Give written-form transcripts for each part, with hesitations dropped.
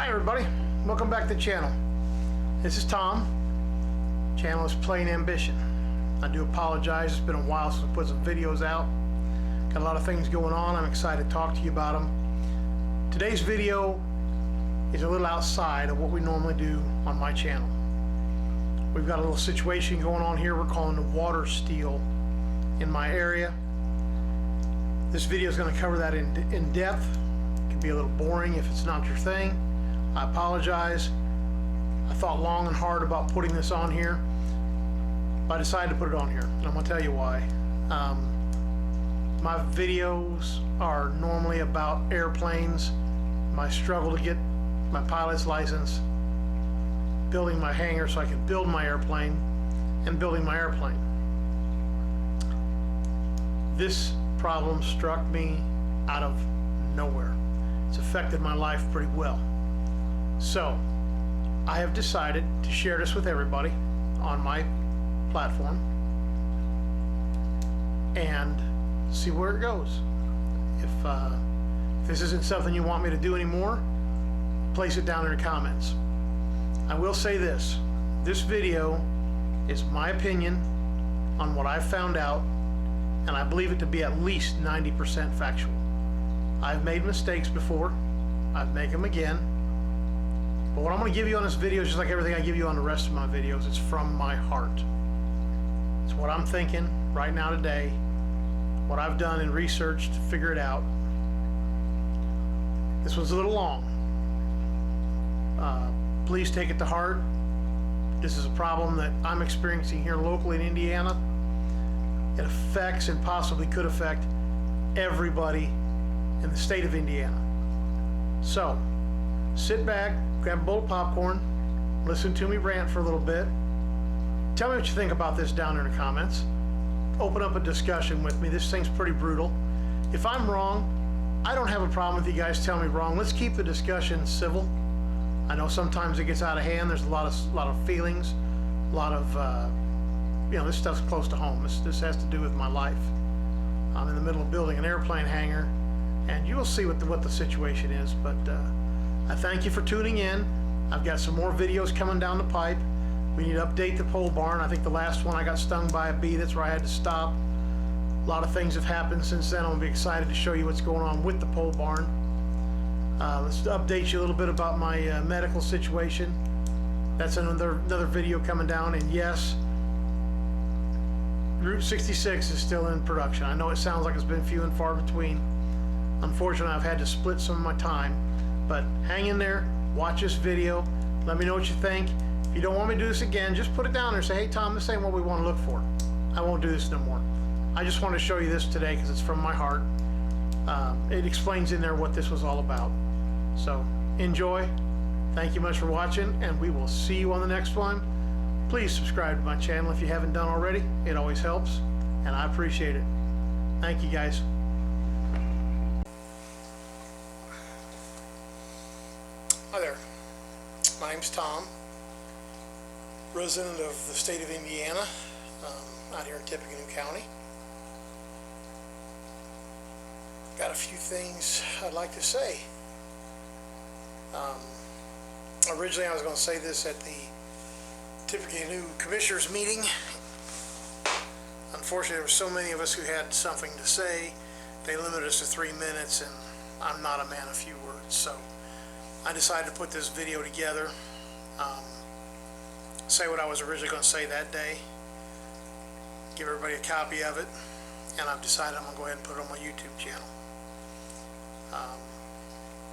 Hi everybody, welcome back to the channel. This is Tom. Channel is Plain Ambition. I do apologize, it's been a while since I put some videos out. Got a lot of things going on, I'm excited to talk to you about them. Today's video is a little outside of what we normally do on my channel. We've got a little situation going on here we're calling the water steal in my area. This video is going to cover that in depth. It can be a little boring if it's not your thing. I apologize. I thought long and hard about putting this on here, but I decided to put it on here, and I'm going to tell you why. My videos are normally about airplanes, my struggle to get my pilot's license, building my hangar so I can build my airplane, and building my airplane. This problem struck me out of nowhere. It's affected my life pretty well. So I have decided to share this with everybody on my platform and see where it goes. If this isn't something you want me to do anymore, place it down in the comments. I will say this video is my opinion on what I've found out, and I believe it to be at least 90% factual. I've made mistakes before, I've made them again, but what I'm going to give you on this video is just like everything I give you on the rest of my videos. It's from my heart. It's what I'm thinking right now today, what I've done in research to figure it out. This was a little long. Please take it to heart. This is a problem that I'm experiencing here locally in Indiana. It affects and possibly could affect everybody in the state of Indiana. So sit back, grab a bowl of popcorn, listen to me rant for a little bit. Tell me what you think about this down in the comments. Open up a discussion with me. This thing's pretty brutal. If I'm wrong, I don't have a problem with you guys telling me wrong. Let's keep the discussion civil. I know sometimes it gets out of hand. There's a lot of feelings, a lot of this stuff's close to home. This has to do with my life. I'm in the middle of building an airplane hangar, and you will see what the situation is. But I thank you for tuning in. I've got some more videos coming down the pipe. We need to update the pole barn. I think the last one I got stung by a bee. That's where I had to stop. A lot of things have happened since then. I'm going to be excited to show you what's going on with the pole barn. Let's update you a little bit about my medical situation. That's another video coming down. And yes, Route 66 is still in production. I know it sounds like it's been few and far between. Unfortunately, I've had to split some of my time, but hang in there, watch this video, let me know what you think. If you don't want me to do this again, just put it down there and say, hey Tom, this ain't what we want to look for. I won't do this no more. I just want to show you this today because it's from my heart. It explains in there what this was all about. So enjoy. Thank you much for watching, and we will see you on the next one. Please subscribe to my channel if you haven't done already. It always helps, and I appreciate it. Thank you, guys. Hi there. My name's Tom, resident of the state of Indiana, out here in Tippecanoe County. Got a few things I'd like to say. Originally, I was going to say this at the Tippecanoe Commissioners meeting. Unfortunately, there were so many of us who had something to say. They limited us to 3 minutes, and I'm not a man of few words. So I decided to put this video together, say what I was originally going to say that day, give everybody a copy of it, and I've decided I'm going to go ahead and put it on my YouTube channel.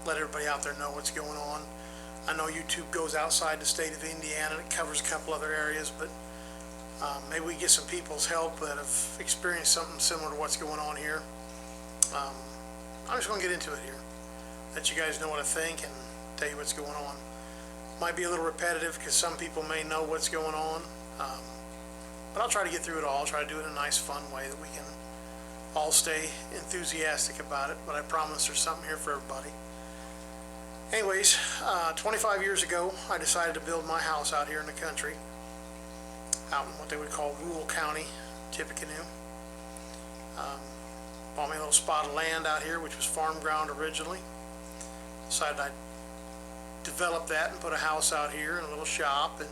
Let everybody out there know what's going on. I know YouTube goes outside the state of Indiana. It covers a couple other areas, but maybe we get some people's help that have experienced something similar to what's going on here. I'm just going to get into it here. Let you guys know what I think and tell you what's going on. Might be a little repetitive because some people may know what's going on, but I'll try to get through it all. I'll try to do it in a nice, fun way that we can all stay enthusiastic about it, but I promise there's something here for everybody. Anyways, 25 years ago, I decided to build my house out here in the country, out in what they would call rural county, Tippecanoe. Bought me a little spot of land out here, which was farm ground originally. Decided I'd develop that and put a house out here and a little shop and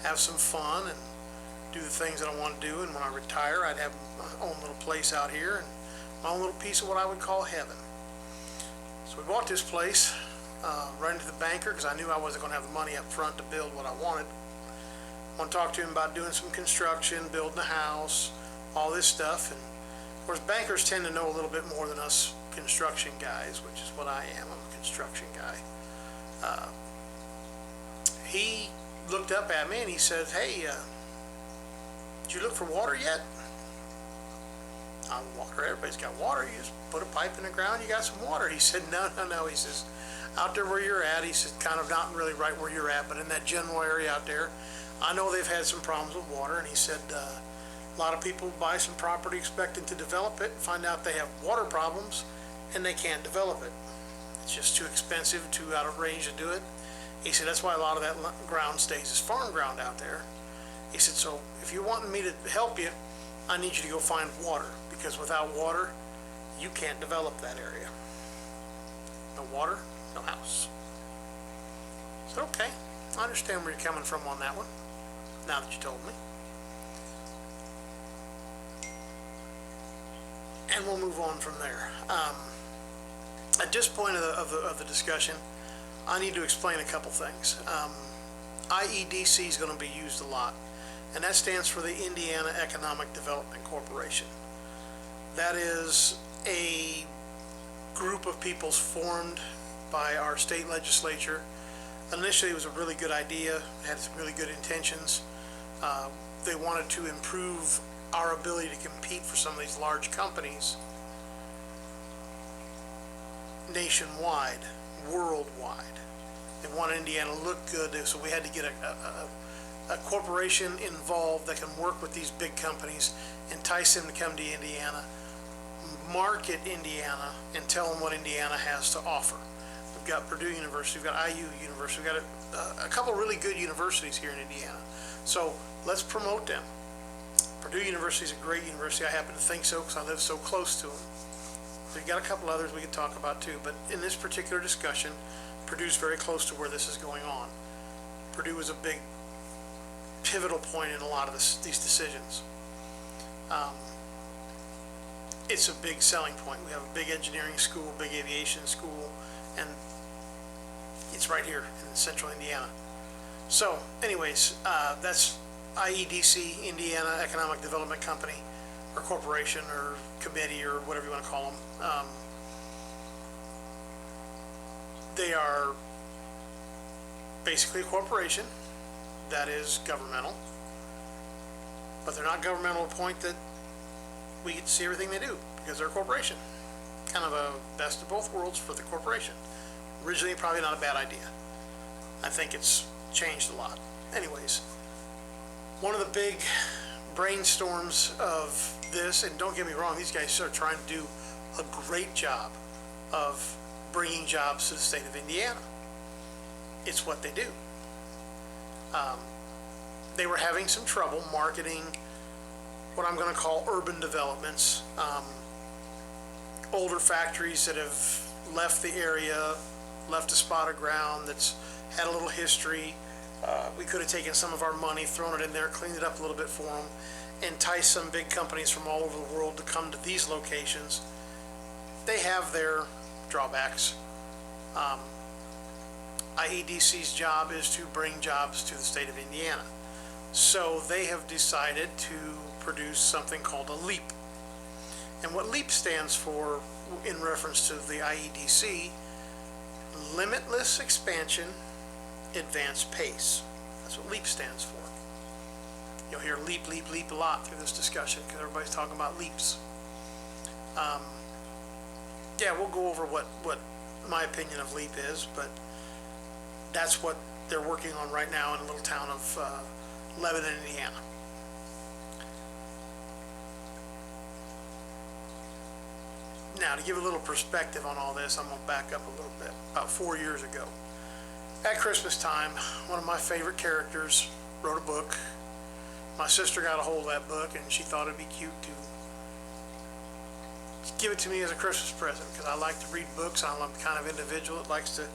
have some fun and do the things that I want to do. And when I retire, I'd have my own little place out here and my own little piece of what I would call heaven. So we bought this place, right into the banker, because I knew I wasn't going to have the money up front to build what I wanted. I want to talk to him about doing some construction, building a house, all this stuff. And of course, bankers tend to know a little bit more than us construction guys, which is what I am. I'm a construction guy. He looked up at me and he said, "Hey, did you look for water yet?" Water, everybody's got water. You just put a pipe in the ground, you got some water. He said, no. He says, out there where you're at, he said, kind of not really right where you're at, but in that general area out there, I know they've had some problems with water. And he said, a lot of people buy some property expecting to develop it, find out they have water problems, and they can't develop it. It's just too expensive, too out of range to do it. He said, that's why a lot of that ground stays as farm ground out there. He said, so if you want me to help you, I need you to go find water, because without water, you can't develop that area. No water, no house. I said, okay, I understand where you're coming from on that one, now that you told me. And we'll move on from there. At this point of the discussion, I need to explain a couple things. IEDC is going to be used a lot, and that stands for the Indiana Economic Development Corporation. That is a group of people formed by our state legislature. Initially, it was a really good idea, had some really good intentions. They wanted to improve our ability to compete for some of these large companies nationwide, worldwide. They wanted Indiana to look good, so we had to get a corporation involved that can work with these big companies, entice them to come to Indiana, market Indiana, and tell them what Indiana has to offer. We've got Purdue University, we've got IU University, we've got a couple really good universities here in Indiana. So let's promote them. Purdue University is a great university. I happen to think so because I live so close to them. We've got a couple others we could talk about too, but in this particular discussion, Purdue's very close to where this is going on. Purdue was a big pivotal point in a lot of these decisions. It's a big selling point. We have a big engineering school, big aviation school, and it's right here in central Indiana. So anyways, that's IEDC, Indiana Economic Development Company, or corporation, or committee, or whatever you want to call them. They are basically a corporation that is governmental, but they're not governmental to the point that we get to see everything they do, because they're a corporation. Kind of a best of both worlds for the corporation. Originally, probably not a bad idea. I think it's changed a lot. Anyways, one of the big brainstorms of this, and don't get me wrong, these guys are trying to do a great job of bringing jobs to the state of Indiana. It's what they do. They were having some trouble marketing what I'm going to call urban developments, older factories that have left the area, left a spot of ground that's had a little history. We could have taken some of our money, thrown it in there, cleaned it up a little bit for them, entice some big companies from all over the world to come to these locations. They have their drawbacks. IEDC's job is to bring jobs to the state of Indiana. So they have decided to produce something called a LEAP. And what LEAP stands for, in reference to the IEDC, Limitless Expansion, Advanced Pace. That's what LEAP stands for. You'll hear leap, leap, leap a lot through this discussion because everybody's talking about leaps. Yeah, we'll go over what my opinion of LEAP is, but that's what they're working on right now in a little town of Lebanon, Indiana. Now, to give a little perspective on all this, I'm going to back up a little bit. About 4 years ago, at Christmas time, one of my favorite characters wrote a book. My sister got a hold of that book, and she thought it'd be cute to give it to me as a Christmas present, because I like to read books. I'm the kind of individual that likes to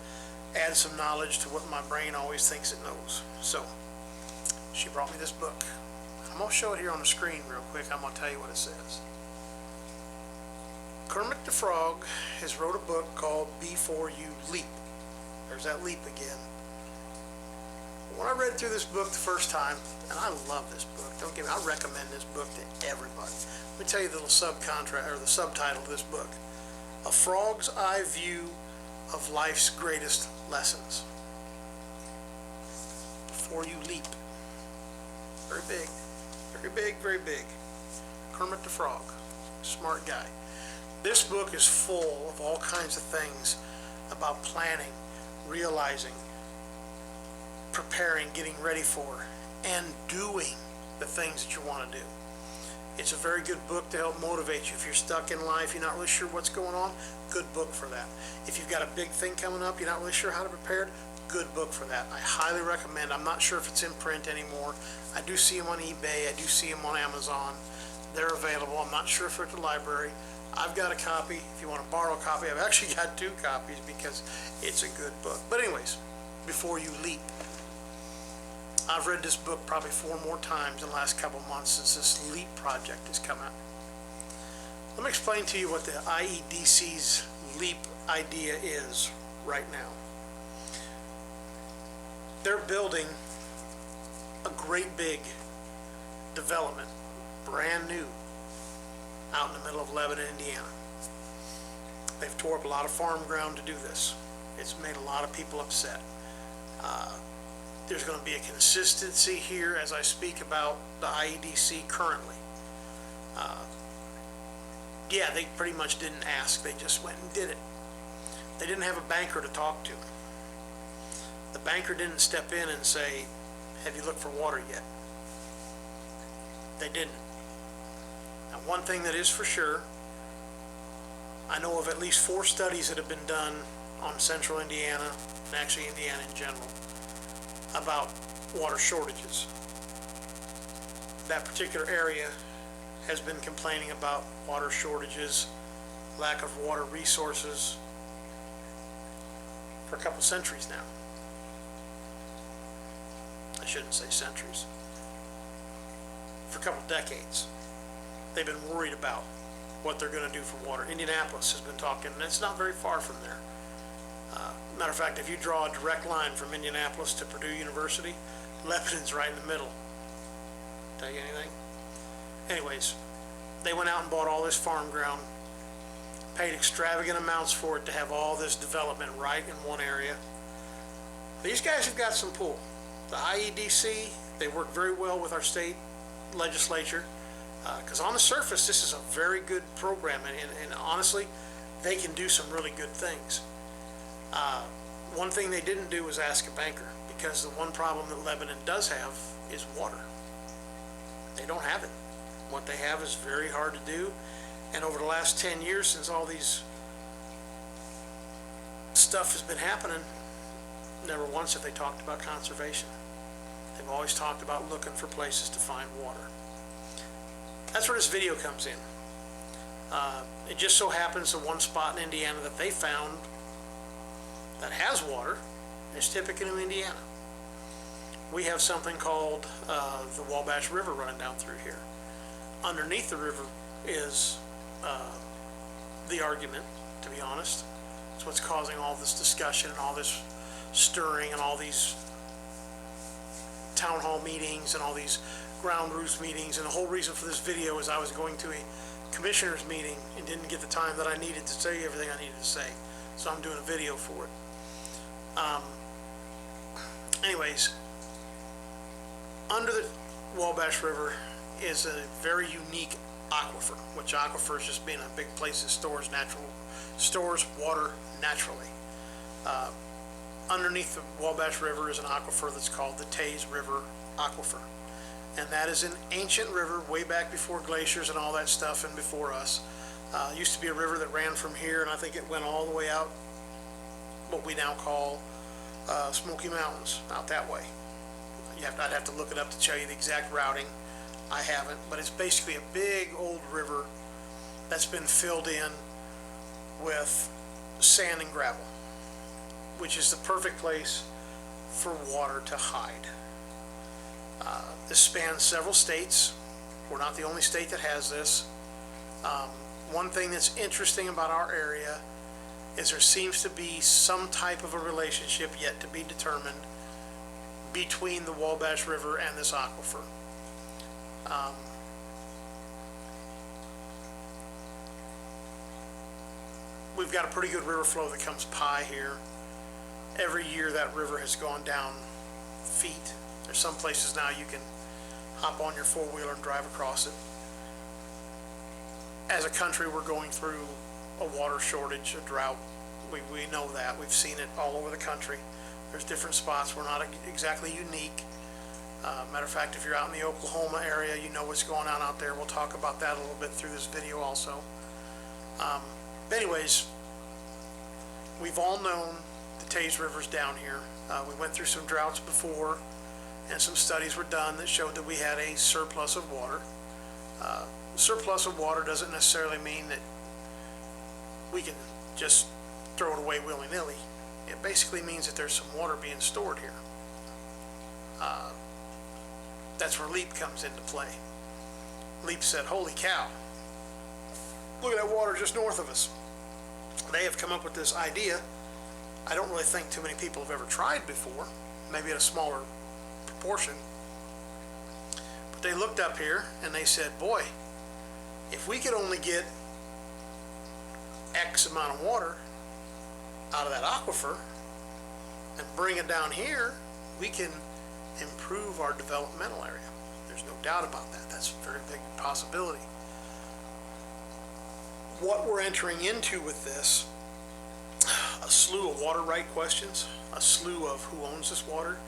add some knowledge to what my brain always thinks it knows. So she brought me this book. I'm going to show it here on the screen real quick. I'm going to tell you what it says. Kermit the Frog has wrote a book called Before You Leap. There's that leap again. When I read through this book the first time, and I love this book, don't get me, I recommend this book to everybody. Let me tell you the little the subtitle of this book. A Frog's Eye View of Life's Greatest Lessons. Before You Leap. Very big. Very big, very big. Kermit the Frog. Smart guy. This book is full of all kinds of things about planning, realizing, preparing, getting ready for, and doing the things that you want to do. It's a very good book to help motivate you. If you're stuck in life, you're not really sure what's going on, good book for that. If you've got a big thing coming up, you're not really sure how to prepare it, good book for that. I highly recommend. I'm not sure if it's in print anymore. I do see them on eBay. I do see them on Amazon. They're available. I'm not sure if they're at the library. I've got a copy. If you want to borrow a copy, I've actually got 2 copies because it's a good book. But anyways, Before You Leap. I've read this book probably 4 more times in the last couple of months since this LEAP project has come out. Let me explain to you what the IEDC's LEAP idea is right now. They're building a great big development, brand new, out in the middle of Lebanon, Indiana. They've tore up a lot of farm ground to do this. It's made a lot of people upset. There's going to be a consistency here as I speak about the IEDC currently. Yeah, they pretty much didn't ask. They just went and did it. They didn't have a banker to talk to. The banker didn't step in and say, have you looked for water yet? They didn't. Now, one thing that is for sure, I know of at least 4 studies that have been done on central Indiana, and actually Indiana in general, about water shortages. That particular area has been complaining about water shortages, lack of water resources for a couple centuries now. I shouldn't say centuries. For a couple decades. They've been worried about what they're going to do for water. Indianapolis has been talking, and it's not very far from there. Matter of fact, if you draw a direct line from Indianapolis to Purdue University, Lebanon's right in the middle. Tell you anything? Anyways, they went out and bought all this farm ground, paid extravagant amounts for it to have all this development right in one area. These guys have got some pull. The IEDC, they work very well with our state legislature, because on the surface, this is a very good program, and honestly, they can do some really good things. One thing they didn't do was ask a banker, because the one problem that Lebanon does have is water. They don't have it. What they have is very hard to do, and over the last 10 years, since all these stuff has been happening, never once have they talked about conservation. They've always talked about looking for places to find water. That's where this video comes in. It just so happens the one spot in Indiana that they found that has water is Tippecanoe, Indiana. We have something called the Wabash River running down through here. Underneath the river is the argument, to be honest. It's what's causing all this discussion and all this stirring and all these town hall meetings and all these ground rules meetings. And the whole reason for this video is I was going to a commissioner's meeting and didn't get the time that I needed to say everything I needed to say. So I'm doing a video for it. Anyways, under the Wabash River is a very unique aquifer, which aquifer is just being a big place that stores water naturally. Underneath the Wabash River is an aquifer that's called the Taze River Aquifer. And that is an ancient river way back before glaciers and all that stuff and before us. It used to be a river that ran from here, and I think it went all the way out what we now call Smoky Mountains, out that way. I'd have to look it up to tell you the exact routing. I haven't, but it's basically a big old river that's been filled in with sand and gravel. which is the perfect place for water to hide. This spans several states. We're not the only state that has this. One thing that's interesting about our area is there seems to be some type of a relationship yet to be determined between the Wabash River and this aquifer. We've got a pretty good river flow that comes by here. Every year that river has gone down feet. There's some places now you can hop on your four-wheeler and drive across it. As a country, we're going through a water shortage, a drought. We know that. We've seen it all over the country. There's different spots. We're not exactly unique. Matter of fact, if you're out in the Oklahoma area, you know what's going on out there. We'll talk about that a little bit through this video also. Anyways, we've all known the Taze River's down here. We went through some droughts before, and some studies were done that showed that we had a surplus of water. Surplus of water doesn't necessarily mean that we can just throw it away willy-nilly. It basically means that there's some water being stored here. That's where LEAP comes into play. LEAP said, holy cow, look at that water just north of us. They have come up with this idea. I don't really think too many people have ever tried before, maybe at a smaller proportion. But they looked up here and they said, boy, if we could only get X amount of water out of that aquifer and bring it down here, we can improve our developmental area. There's no doubt about that. That's a very big possibility. What we're entering into with this, a slew of water right questions, a slew of who owns this water,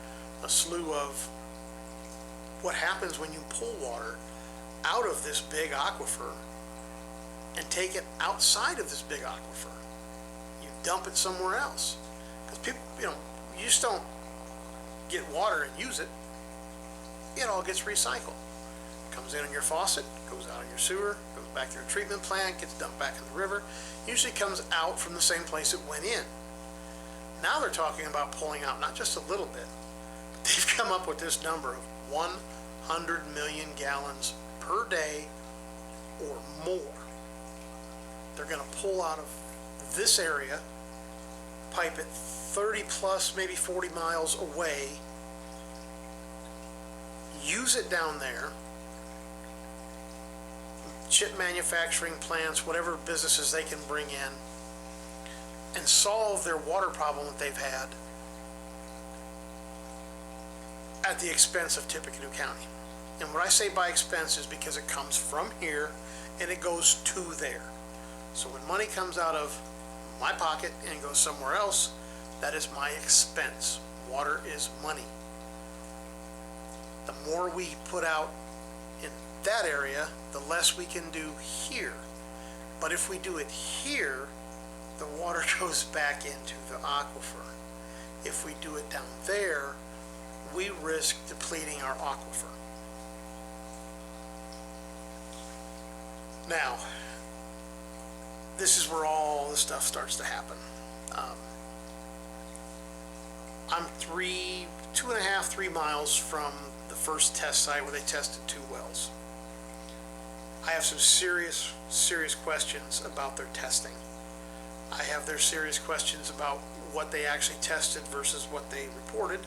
a slew of what happens when you pull water out of this big aquifer and take it outside of this big aquifer. You dump it somewhere else. Because people, you just don't get water and use it. It all gets recycled. Comes in on your faucet, goes out in your sewer, goes back to your treatment plant, gets dumped back in the river. Usually comes out from the same place it went in. Now they're talking about pulling out not just a little bit, but they've come up with this number of 100 million gallons per day or more. They're going to pull out of this area, pipe it 30 plus, maybe 40 miles away, use it down there, chip manufacturing plants, whatever businesses they can bring in, and solve their water problem that they've had at the expense of Tippecanoe County. And what I say by expense is because it comes from here and it goes to there. So when money comes out of my pocket and goes somewhere else, that is my expense. Water is money. The more we put out in that area, the less we can do here. But if we do it here, the water goes back into the aquifer. If we do it down there, we risk depleting our aquifer. Now, this is where all this stuff starts to happen. I'm 2.5, 3 miles from the first test site where they tested 2 wells. I have some serious questions about their testing. I have their serious questions about what they actually tested versus what they reported.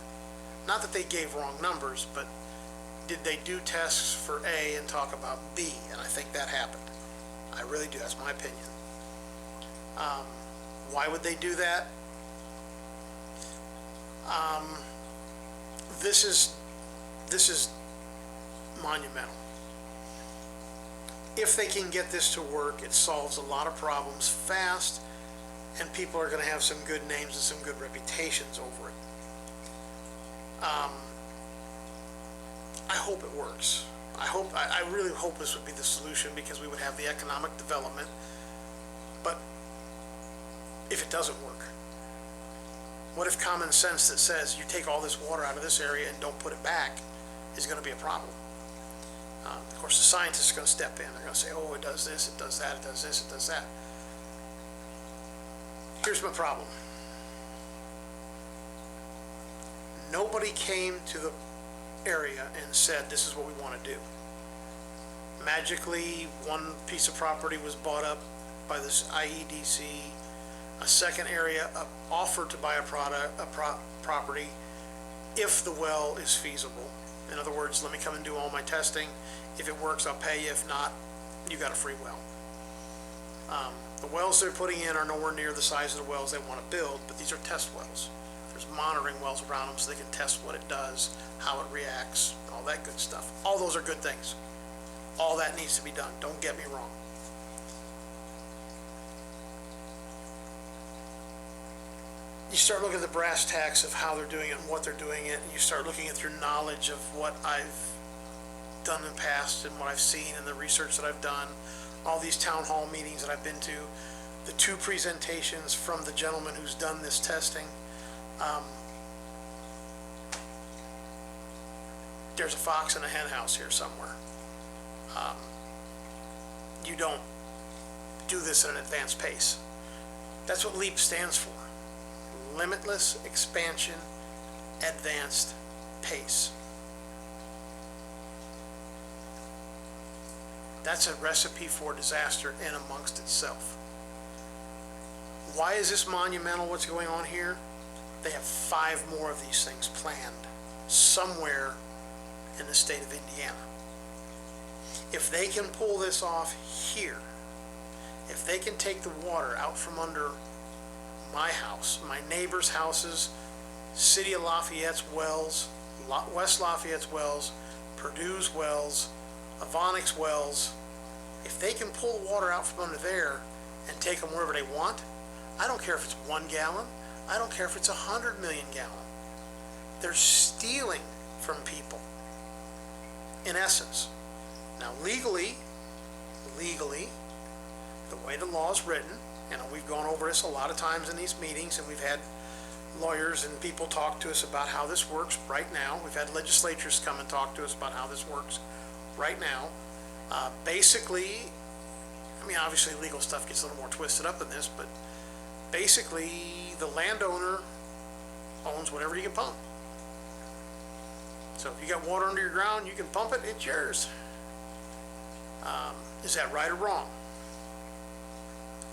Not that they gave wrong numbers, but did they do tests for A and talk about B? And I think that happened. I really do. That's my opinion. Why would they do that? This is monumental. If they can get this to work, it solves a lot of problems fast, and people are going to have some good names and some good reputations over it. I hope it works. I really hope this would be the solution, because we would have the economic development. But if it doesn't work, what if common sense that says you take all this water out of this area and don't put it back is going to be a problem? Of course, the scientists are going to step in. They're going to say, oh, it does this, it does that, it does this, it does that. Here's my problem. Nobody came to the area and said, this is what we want to do. Magically, one piece of property was bought up by this IEDC, a second area offered to buy a property if the well is feasible. In other words, let me come and do all my testing. If it works, I'll pay you. If not, you got a free well. The wells they're putting in are nowhere near the size of the wells they want to build, but these are test wells. There's monitoring wells around them so they can test what it does, how it reacts, all that good stuff. All those are good things. All that needs to be done. Don't get me wrong. You start looking at the brass tacks of how they're doing it and what they're doing it, and you start looking at your knowledge of what I've done in the past and what I've seen and the research that I've done, all these town hall meetings that I've been to, the 2 presentations from the gentleman who's done this testing. There's a fox in a hen house here somewhere. You don't do this at an advanced pace. That's what LEAP stands for. Limitless Expansion Advanced Pace. That's a recipe for disaster in amongst itself. Why is this monumental, what's going on here? They have 5 more of these things planned somewhere in the state of Indiana. If they can pull this off here, if they can take the water out from under my house, my neighbors' houses, City of Lafayette's wells, West Lafayette's wells, Purdue's wells, Avonix wells, if they can pull the water out from under there and take them wherever they want, I don't care if it's 1 gallon, I don't care if it's 100 million gallon. They're stealing from people, in essence. Now legally, the way the law is written, and we've gone over this a lot of times in these meetings, and we've had lawyers and people talk to us about how this works right now. We've had legislatures come and talk to us about how this works right now. Basically, I mean, obviously legal stuff gets a little more twisted up in this, but basically the landowner owns whatever you can pump. So if you got water under your ground, you can pump it, it's yours. Is that right or wrong?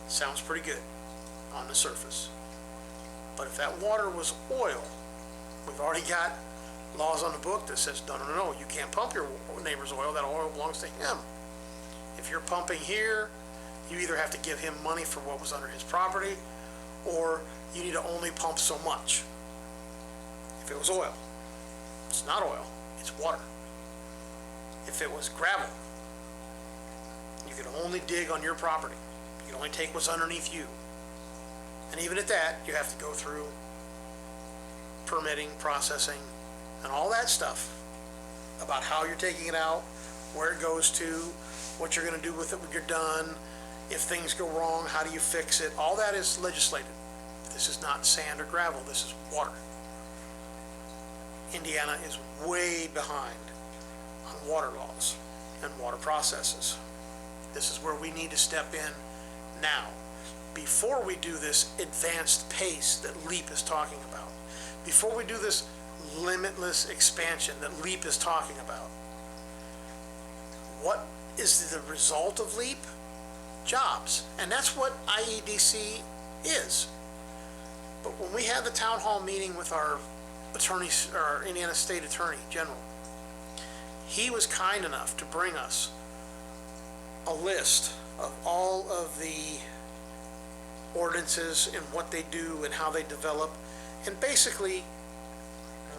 Sounds pretty good on the surface. But if that water was oil, we've already got laws on the book that says, no, you can't pump your neighbor's oil. That oil belongs to him. If you're pumping here, you either have to give him money for what was under his property, or you need to only pump so much. If it was oil, it's not oil, it's water. If it was gravel, you could only dig on your property. You can only take what's underneath you. And even at that, you have to go through permitting, processing, and all that stuff about how you're taking it out, where it goes to, what you're going to do with it when you're done, if things go wrong, how do you fix it. All that is legislated. This is not sand or gravel, this is water. Indiana is way behind on water laws and water processes. This is where we need to step in now, before we do this advanced pace that LEAP is talking about, before we do this limitless expansion that LEAP is talking about. What is the result of LEAP? Jobs. And that's what IEDC is. But when we had the town hall meeting with our attorney, our Indiana State Attorney General, he was kind enough to bring us a list of all of the ordinances and what they do and how they develop, and basically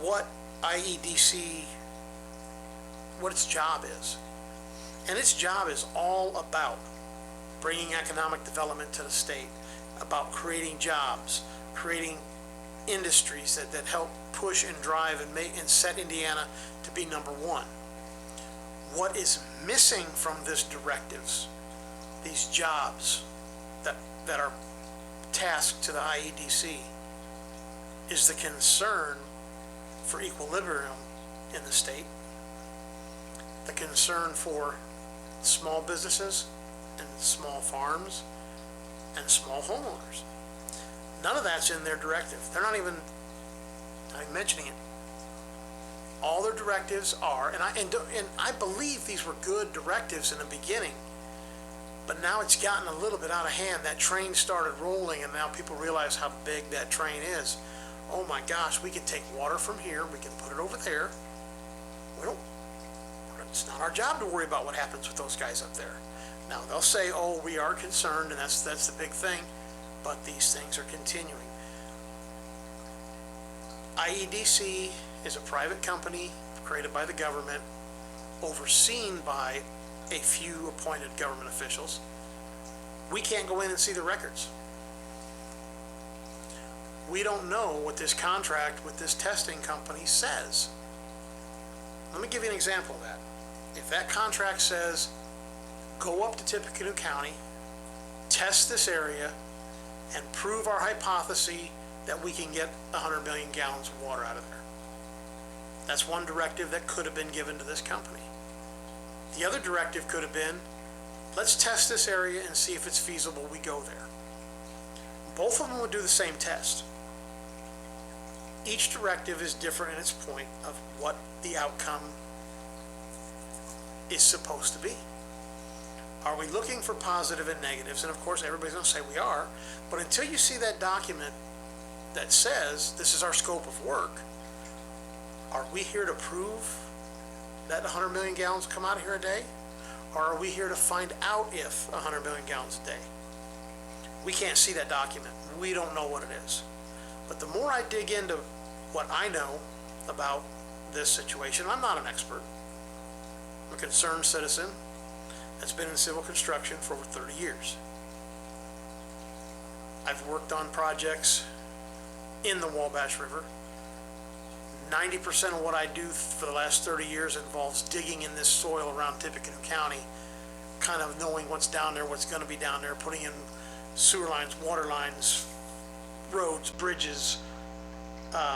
what IEDC, what its job is. And its job is all about bringing economic development to the state, about creating jobs, creating industries that help push and drive and set Indiana to be number 1. What is missing from this directives, these jobs that are tasked to the IEDC, is the concern for equilibrium in the state, the concern for small businesses and small farms and small homeowners. None of that's in their directive. They're not even mentioning it. All their directives are, and I believe these were good directives in the beginning, but now it's gotten a little bit out of hand. That train started rolling, and now people realize how big that train is. Oh my gosh, we can take water from here, we can put it over there. It's not our job to worry about what happens with those guys up there. Now they'll say, oh, we are concerned, and that's the big thing, but these things are continuing. IEDC is a private company created by the government, overseen by a few appointed government officials. We can't go in and see the records. We don't know what this contract with this testing company says. Let me give you an example of that. If that contract says, go up to Tippecanoe County, test this area, and prove our hypothesis that we can get 100 million gallons of water out of there. That's one directive that could have been given to this company. The other directive could have been, let's test this area and see if it's feasible we go there. Both of them would do the same test. Each directive is different in its point of what the outcome is supposed to be. Are we looking for positive and negatives? And of course everybody's going to say we are, but until you see that document that says this is our scope of work, are we here to prove that 100 million gallons come out of here a day? Or are we here to find out if 100 million gallons a day? We can't see that document. We don't know what it is. But the more I dig into what I know about this situation, I'm not an expert. I'm a concerned citizen that's been in civil construction for over 30 years. I've worked on projects in the Wabash River. 90% of what I do for the last 30 years involves digging in this soil around Tippecanoe County, kind of knowing what's down there, what's going to be down there, putting in sewer lines, water lines, roads, bridges,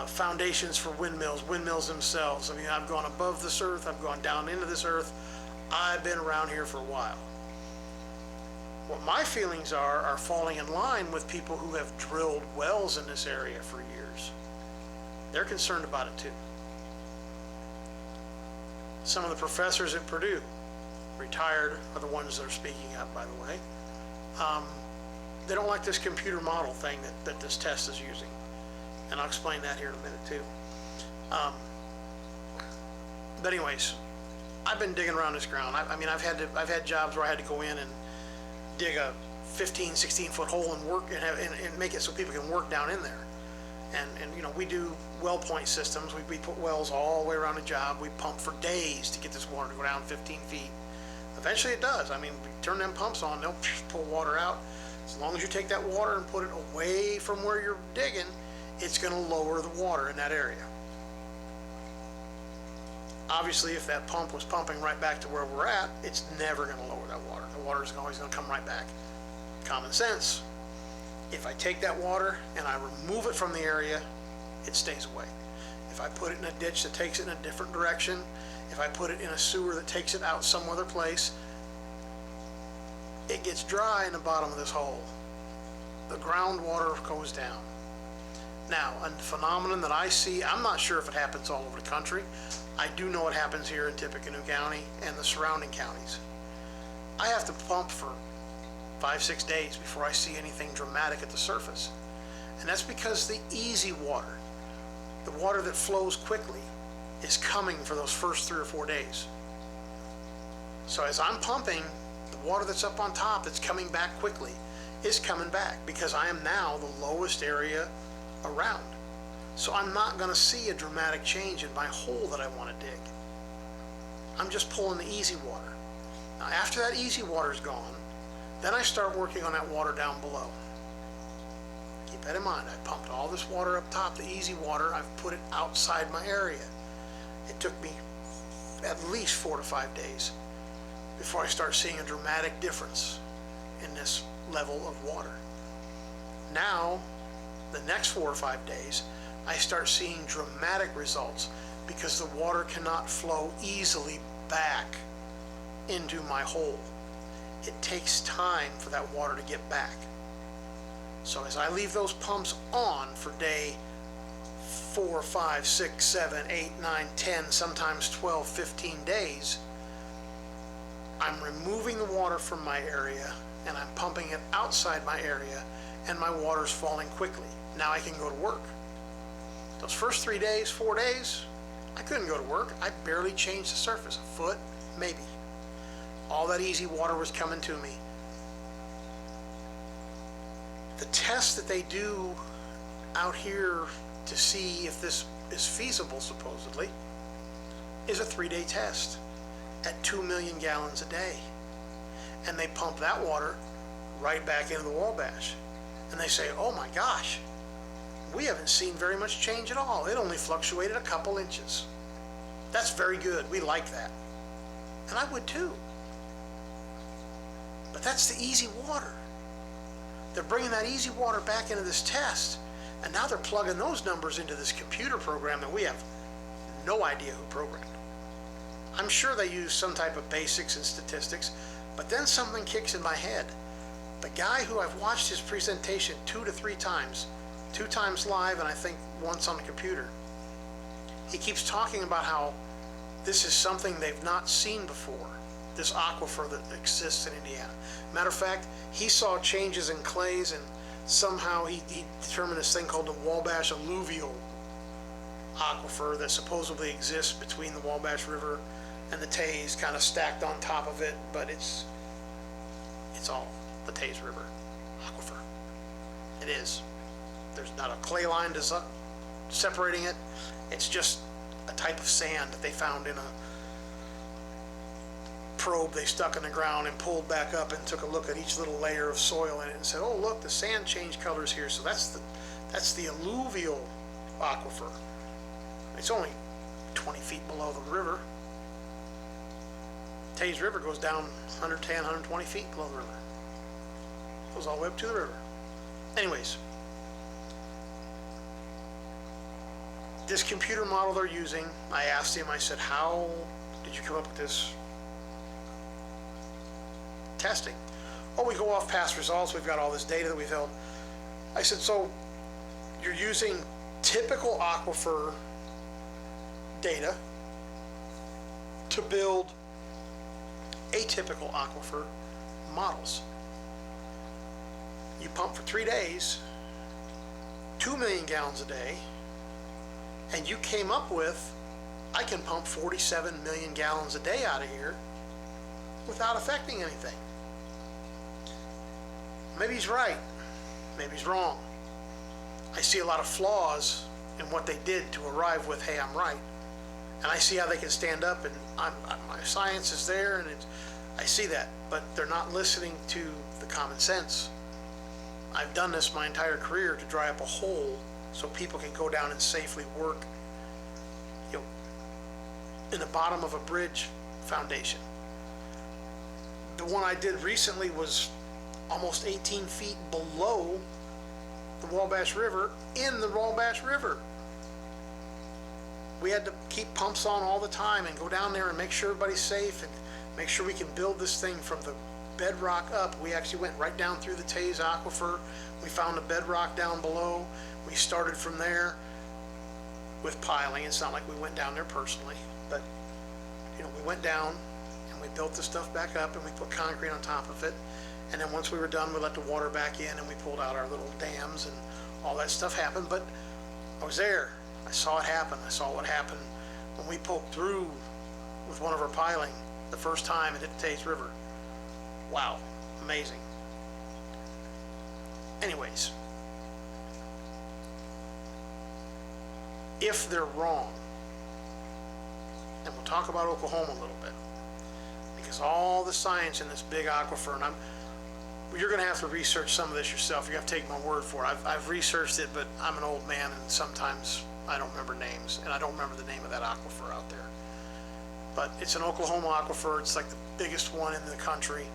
foundations for windmills themselves. I mean, I've gone above this earth, I've gone down into this earth. I've been around here for a while. What my feelings are falling in line with people who have drilled wells in this area for years. They're concerned about it too. Some of the professors at Purdue, retired, are the ones that are speaking up, by the way. They don't like this computer model thing that this test is using. And I'll explain that here in a minute too. But anyways, I've been digging around this ground. I mean, I've had jobs where I had to go in and dig a 15, 16 foot hole and work and make it so people can work down in there. And you know, we do well point systems. We put wells all the way around the job. We pump for days to get this water to go down 15 feet. Eventually it does. I mean, we turn them pumps on, they'll pull water out. As long as you take that water and put it away from where you're digging, it's going to lower the water in that area. Obviously, if that pump was pumping right back to where we're at, it's never going to lower that water. The water is always going to come right back. Common sense. If I take that water and I remove it from the area, it stays away. If I put it in a ditch that takes it in a different direction, if I put it in a sewer that takes it out some other place, it gets dry in the bottom of this hole. The groundwater goes down. Now, a phenomenon that I see, I'm not sure if it happens all over the country. I do know it happens here in Tippecanoe County and the surrounding counties. I have to pump for 5-6 days before I see anything dramatic at the surface. And that's because the easy water, the water that flows quickly, is coming for those first 3 or 4 days. So as I'm pumping, the water that's up on top that's coming back quickly is coming back because I am now the lowest area around. So I'm not going to see a dramatic change in my hole that I want to dig. I'm just pulling the easy water. Now after that easy water is gone, then I start working on that water down below. Keep that in mind. I pumped all this water up top, the easy water, I've put it outside my area. It took me at least 4 to 5 days before I start seeing a dramatic difference in this level of water. Now, the next 4 or 5 days, I start seeing dramatic results because the water cannot flow easily back into my hole. It takes time for that water to get back. So as I leave those pumps on for day 4, 5, 6, 7, 8, 9, 10, sometimes 12, 15 days, I'm removing the water from my area and I'm pumping it outside my area, and my water's falling quickly. Now I can go to work. Those first 3 days, 4 days, I couldn't go to work. I barely changed the surface, a foot, maybe. All that easy water was coming to me. The test that they do out here to see if this is feasible, supposedly, is a 3-day test at 2 million gallons a day. And they pump that water right back into the Wabash. And they say, oh my gosh, we haven't seen very much change at all. It only fluctuated a couple inches. That's very good. We like that. And I would too. But that's the easy water. They're bringing that easy water back into this test. And now they're plugging those numbers into this computer program that we have no idea who programmed. I'm sure they use some type of basics and statistics, but then something kicks in my head. The guy who I've watched his presentation 2 to 3 times, 2 times live and I think once on the computer, he keeps talking about how this is something they've not seen before, this aquifer that exists in Indiana. Matter of fact, he saw changes in clays, and somehow he determined this thing called the Wabash alluvial aquifer that supposedly exists between the Wabash River and the Tays, kind of stacked on top of it, but it's all the Tays River aquifer. It is. There's not a clay line separating it. It's just a type of sand that they found in a probe they stuck in the ground and pulled back up and took a look at each little layer of soil in it and said, oh look, the sand changed colors here. So that's the alluvial aquifer. It's only 20 feet below the river. Tays River goes down 110, 120 feet below the river. Goes all the way up to the river. Anyways, this computer model they're using, I asked him, I said, how did you come up with this testing? Oh, we go off past results. We've got all this data that we've held. I said, so you're using typical aquifer data to build atypical aquifer models. You pump for 3 days, 2 million gallons a day, and you came up with, I can pump 47 million gallons a day out of here without affecting anything. Maybe he's right, maybe he's wrong. I see a lot of flaws in what they did to arrive with, hey, I'm right. And I see how they can stand up, and my science is there, and I see that, but they're not listening to the common sense. I've done this my entire career to dry up a hole so people can go down and safely work, in the bottom of a bridge foundation. The one I did recently was almost 18 feet below the Wabash River, in the Wabash River. We had to keep pumps on all the time and go down there and make sure everybody's safe and make sure we can build this thing from the bedrock up. We actually went right down through the Tays aquifer. We found the bedrock down below. We started from there with piling. It's not like we went down there personally, but we went down and we built the stuff back up and we put concrete on top of it. And then once we were done, we let the water back in and we pulled out our little dams and all that stuff happened. But I was there. I saw it happen. I saw what happened when we poked through with one of our piling the first time it hit the Tays River. Wow, amazing. Anyways, if they're wrong, and we'll talk about Oklahoma a little bit, because all the science in this big aquifer, and you're going to have to research some of this yourself. You have to take my word for it. I've researched it, but I'm an old man, and sometimes I don't remember names, and I don't remember the name of that aquifer out there. But it's an Oklahoma aquifer. It's like the biggest one in the country.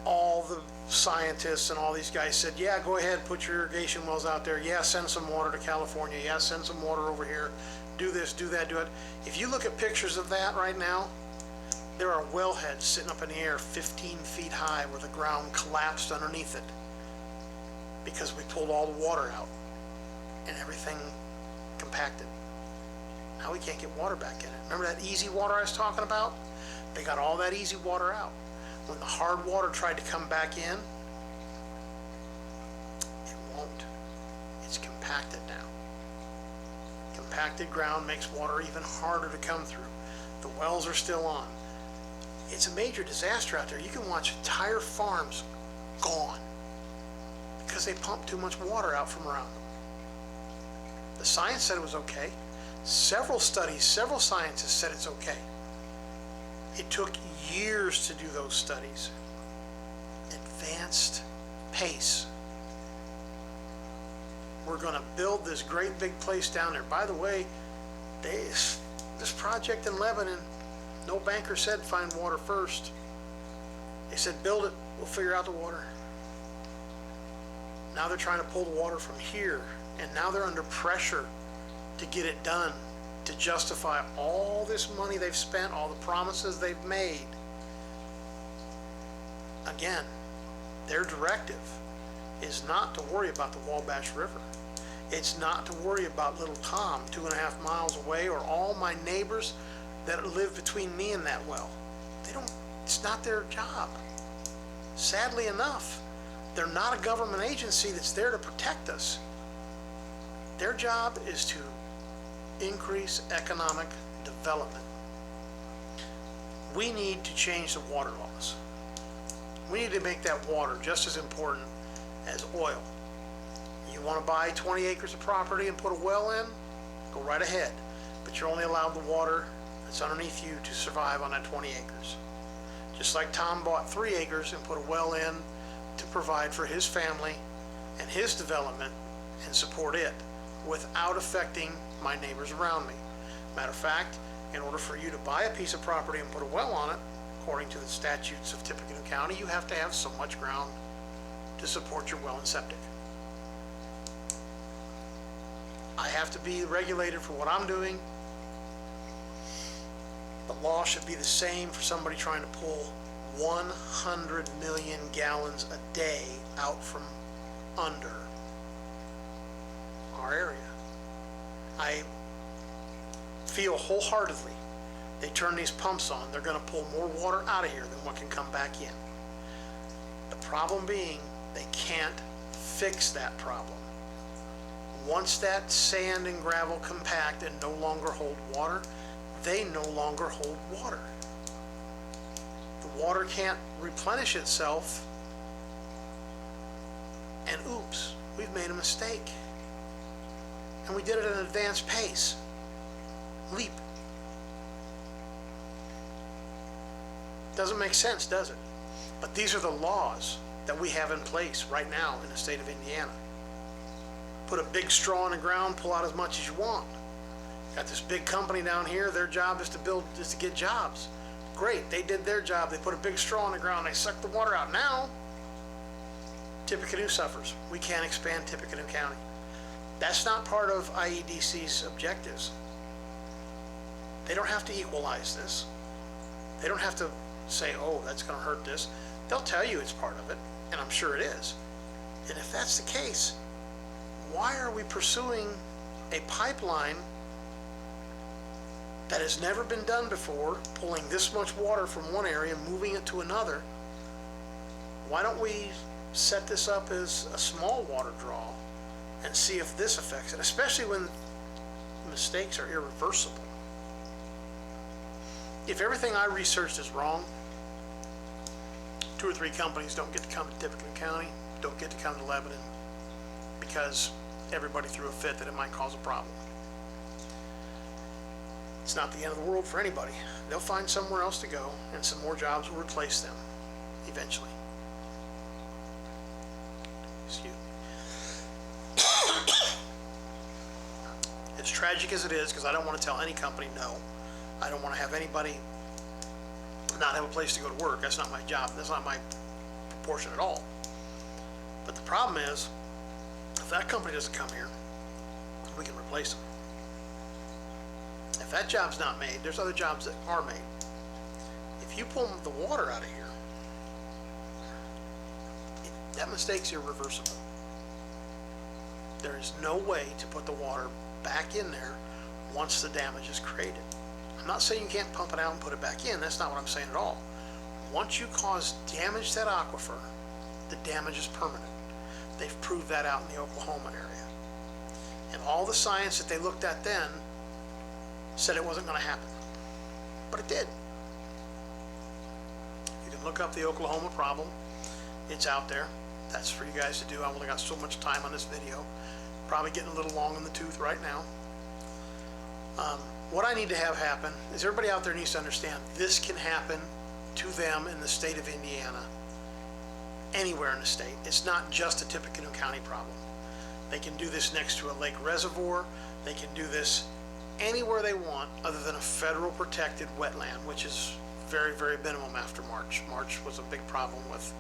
All the scientists and all these guys said, yeah, go ahead, put your irrigation wells out there. Yeah, send some water to California. Yeah, send some water over here. Do this, do that, do it. If you look at pictures of that right now, there are wellheads sitting up in the air 15 feet high where the ground collapsed underneath it because we pulled all the water out and everything compacted. Now we can't get water back in it. Remember that easy water I was talking about? They got all that easy water out. When the hard water tried to come back in, it won't. It's compacted now. Compacted ground makes water even harder to come through. The wells are still on. It's a major disaster out there. You can watch entire farms gone because they pump too much water out from around them. The science said it was okay. Several studies, several scientists said it's okay. It took years to do those studies. Advanced pace. We're going to build this great big place down there. By the way, this project in Lebanon, no banker said find water first. They said build it, we'll figure out the water. Now they're trying to pull the water from here, and now they're under pressure to get it done, to justify all this money they've spent, all the promises they've made. Again, their directive is not to worry about the Wabash River. It's not to worry about little Tom 2.5 miles away, or all my neighbors that live between me and that well. It's not their job. Sadly enough, they're not a government agency that's there to protect us. Their job is to increase economic development. We need to change the water laws. We need to make that water just as important as oil. You want to buy 20 acres of property and put a well in? Go right ahead. But you're only allowed the water that's underneath you to survive on that 20 acres. Just like Tom bought 3 acres and put a well in to provide for his family and his development and support it without affecting my neighbors around me. Matter of fact, in order for you to buy a piece of property and put a well on it, according to the statutes of Tippecanoe County, you have to have so much ground to support your well and septic. I have to be regulated for what I'm doing. The law should be the same for somebody trying to pull 100 million gallons a day out from under our area. I feel wholeheartedly they turn these pumps on, they're going to pull more water out of here than what can come back in. The problem being, they can't fix that problem. Once that sand and gravel compact and no longer hold water, they no longer hold water. The water can't replenish itself, and oops, we've made a mistake. And we did it at an advanced pace. Leap. Doesn't make sense, does it? But these are the laws that we have in place right now in the state of Indiana. Put a big straw in the ground, pull out as much as you want. Got this big company down here, their job is to get jobs. Great, they did their job. They put a big straw in the ground, they sucked the water out. Now, Tippecanoe suffers. We can't expand Tippecanoe County. That's not part of IEDC's objectives. They don't have to equalize this. They don't have to say, oh, that's going to hurt this. They'll tell you it's part of it, and I'm sure it is. And if that's the case, why are we pursuing a pipeline that has never been done before, pulling this much water from one area and moving it to another? Why don't we set this up as a small water draw and see if this affects it, especially when mistakes are irreversible? If everything I researched is wrong, 2 or 3 companies don't get to come to Tippecanoe County, don't get to come to Lebanon, because everybody threw a fit that it might cause a problem. It's not the end of the world for anybody. They'll find somewhere else to go, and some more jobs will replace them eventually. Excuse me. As tragic as it is, because I don't want to tell any company no. I don't want to have anybody not have a place to go to work. That's not my job. That's not my proportion at all. But the problem is, if that company doesn't come here, we can replace them. If that job's not made, there's other jobs that are made. If you pull the water out of here, that mistake's irreversible. There is no way to put the water back in there once the damage is created. I'm not saying you can't pump it out and put it back in. That's not what I'm saying at all. Once you cause damage to that aquifer, the damage is permanent. They've proved that out in the Oklahoma area. And all the science that they looked at then said it wasn't going to happen. But it did. You can look up the Oklahoma problem. It's out there. That's for you guys to do. I've only got so much time on this video. Probably getting a little long in the tooth right now. What I need to have happen is everybody out there needs to understand this can happen to them in the state of Indiana, anywhere in the state. It's not just a Tippecanoe County problem. They can do this next to a lake reservoir. They can do this anywhere they want other than a federal protected wetland, which is very, very minimum after March. March was a big problem with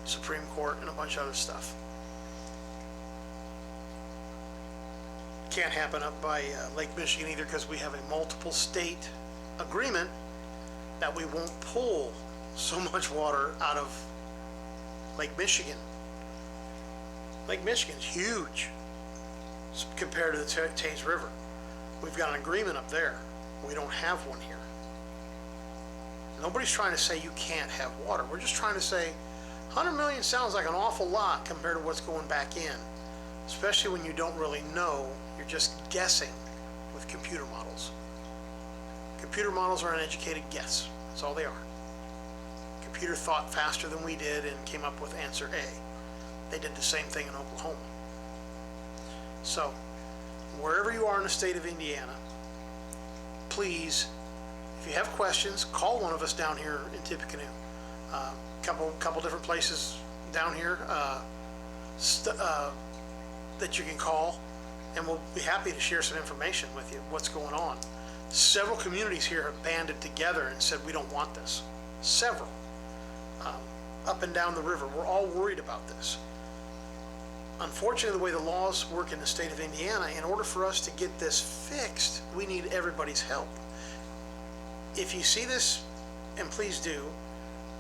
Supreme Court and a bunch of other stuff. Can't happen up by Lake Michigan either because we have a multiple state agreement that we won't pull so much water out of Lake Michigan. Lake Michigan's huge compared to the Taze River. We've got an agreement up there. We don't have one here. Nobody's trying to say you can't have water. We're just trying to say 100 million sounds like an awful lot compared to what's going back in, especially when you don't really know. You're just guessing with computer models. Computer models are an educated guess. That's all they are. Computer thought faster than we did and came up with answer A. They did the same thing in Oklahoma. So, wherever you are in the state of Indiana, please, if you have questions, call one of us down here in Tippecanoe. Couple different places down here that you can call, and we'll be happy to share some information with you, what's going on. Several communities here have banded together and said, we don't want this. Several. Up and down the river, we're all worried about this. Unfortunately, the way the laws work in the state of Indiana, in order for us to get this fixed, we need everybody's help. If you see this, and please do,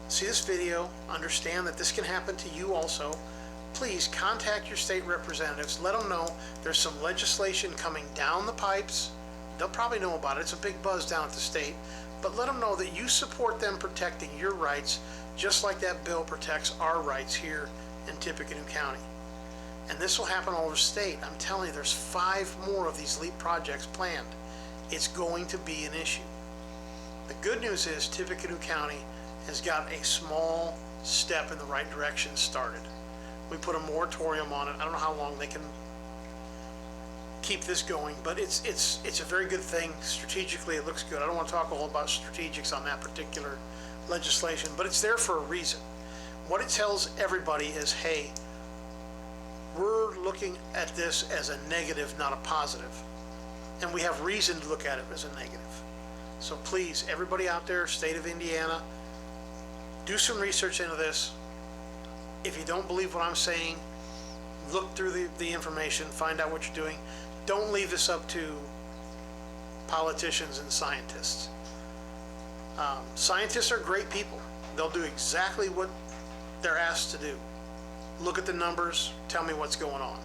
see this video, understand that this can happen to you also, please contact your state representatives. Let them know there's some legislation coming down the pipes. They'll probably know about it. It's a big buzz down at the state. But let them know that you support them protecting your rights, just like that bill protects our rights here in Tippecanoe County. And this will happen all over the state. I'm telling you, there's 5 more of these LEAP projects planned. It's going to be an issue. The good news is Tippecanoe County has got a small step in the right direction started. We put a moratorium on it. I don't know how long they can keep this going, but it's a very good thing. Strategically, it looks good. I don't want to talk all about strategics on that particular legislation, but it's there for a reason. What it tells everybody is, hey, we're looking at this as a negative, not a positive. And we have reason to look at it as a negative. So please, everybody out there, state of Indiana, do some research into this. If you don't believe what I'm saying, look through the information, find out what you're doing. Don't leave this up to politicians and scientists. Scientists are great people. They'll do exactly what they're asked to do. Look at the numbers, tell me what's going on.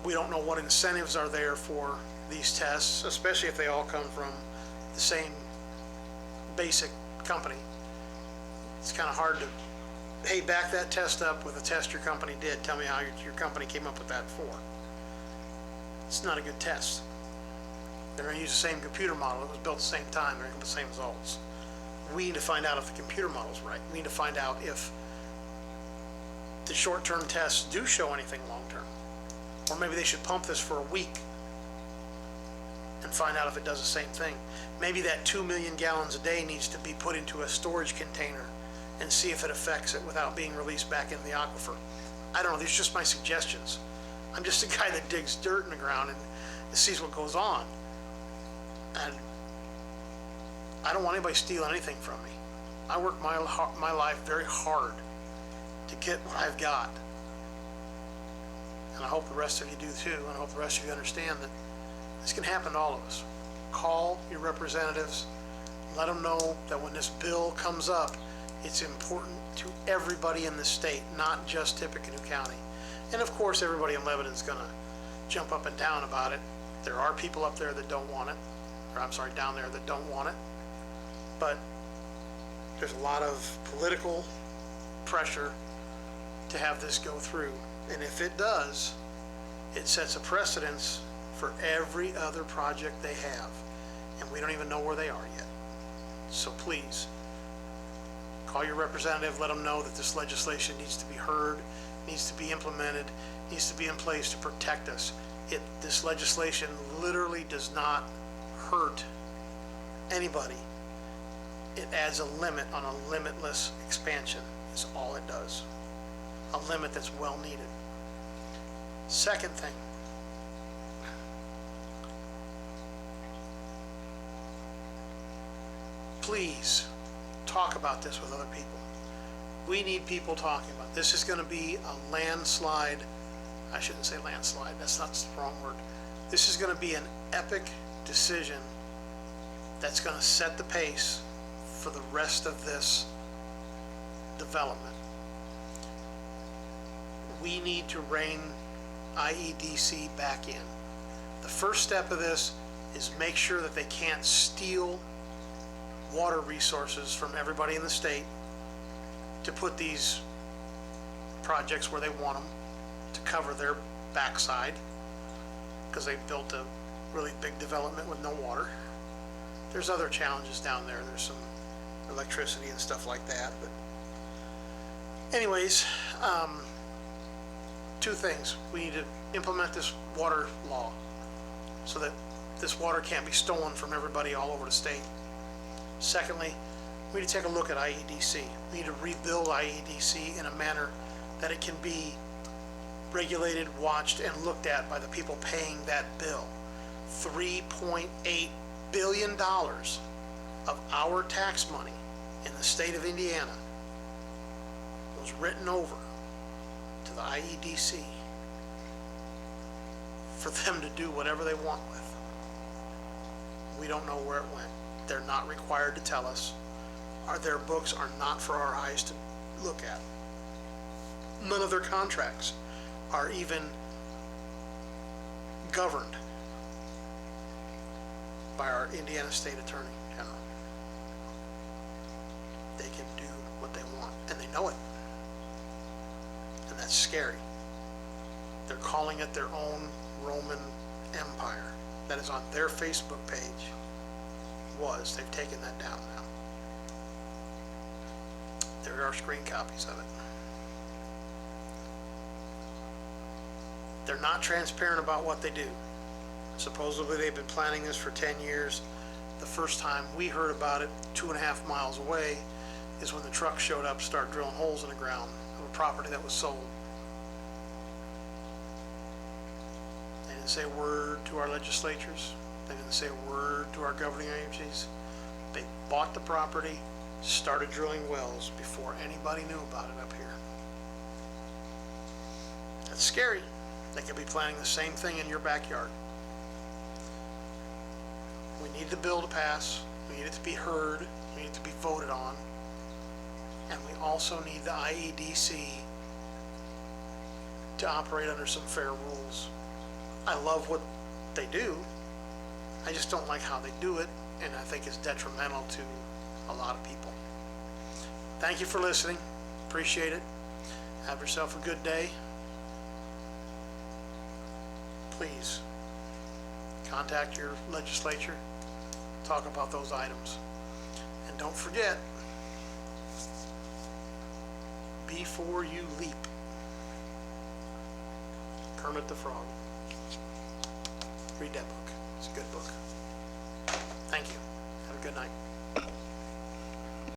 We don't know what incentives are there for these tests, especially if they all come from the same basic company. It's kind of hard to, hey, back that test up with a test your company did. Tell me how your company came up with that for. It's not a good test. They're going to use the same computer model. It was built at the same time. They're going to get the same results. We need to find out if the computer model's right. We need to find out if the short-term tests do show anything long-term. Or maybe they should pump this for a week and find out if it does the same thing. Maybe that 2 million gallons a day needs to be put into a storage container and see if it affects it without being released back into the aquifer. I don't know, these are just my suggestions. I'm just a guy that digs dirt in the ground and sees what goes on. And I don't want anybody stealing anything from me. I work my life very hard to get what I've got. And I hope the rest of you do too, and I hope the rest of you understand that this can happen to all of us. Call your representatives, let them know that when this bill comes up, it's important to everybody in the state, not just Tippecanoe County. And of course, everybody in Lebanon's gonna jump up and down about it. There are people up there that don't want it, or I'm sorry, down there that don't want it. But there's a lot of political pressure to have this go through. And if it does, it sets a precedence for every other project they have. And we don't even know where they are yet. So please, call your representative, let them know that this legislation needs to be heard, needs to be implemented, needs to be in place to protect us. This legislation literally does not hurt anybody. It adds a limit on a limitless expansion, is all it does. A limit that's well needed. Second thing, please talk about this with other people. We need people talking about it. This is going to be a landslide. I shouldn't say landslide, that's not the wrong word. This is going to be an epic decision that's going to set the pace for the rest of this development. We need to rein IEDC back in. The first step of this is make sure that they can't steal water resources from everybody in the state to put these projects where they want them to cover their backside, because they built a really big development with no water. There's other challenges down there. There's some electricity and stuff like that. But anyways, two things. We need to implement this water law so that this water can't be stolen from everybody all over the state. Secondly, we need to take a look at IEDC. We need to rebuild IEDC in a manner that it can be regulated, watched, and looked at by the people paying that bill. $3.8 billion of our tax money in the state of Indiana was written over to the IEDC for them to do whatever they want with. We don't know where it went. They're not required to tell us. Their books are not for our eyes to look at. None of their contracts are even governed by our Indiana State Attorney General. They can do what they want, and they know it. And that's scary. They're calling it their own Roman Empire. That is on their Facebook page. They've taken that down now. There are screen copies of it. They're not transparent about what they do. Supposedly they've been planning this for 10 years. The first time we heard about it 2.5 miles away is when the truck showed up, started drilling holes in the ground of a property that was sold. They didn't say a word to our legislatures. They didn't say a word to our governing agencies. They bought the property, started drilling wells before anybody knew about it up here. That's scary. They could be planning the same thing in your backyard. We need the bill to pass. We need it to be heard. We need it to be voted on. And we also need the IEDC to operate under some fair rules. I love what they do. I just don't like how they do it, and I think it's detrimental to a lot of people. Thank you for listening. Appreciate it. Have yourself a good day. Please contact your legislature. Talk about those items. And don't forget, before you leap. Kermit the Frog. Read that book. It's a good book. Thank you.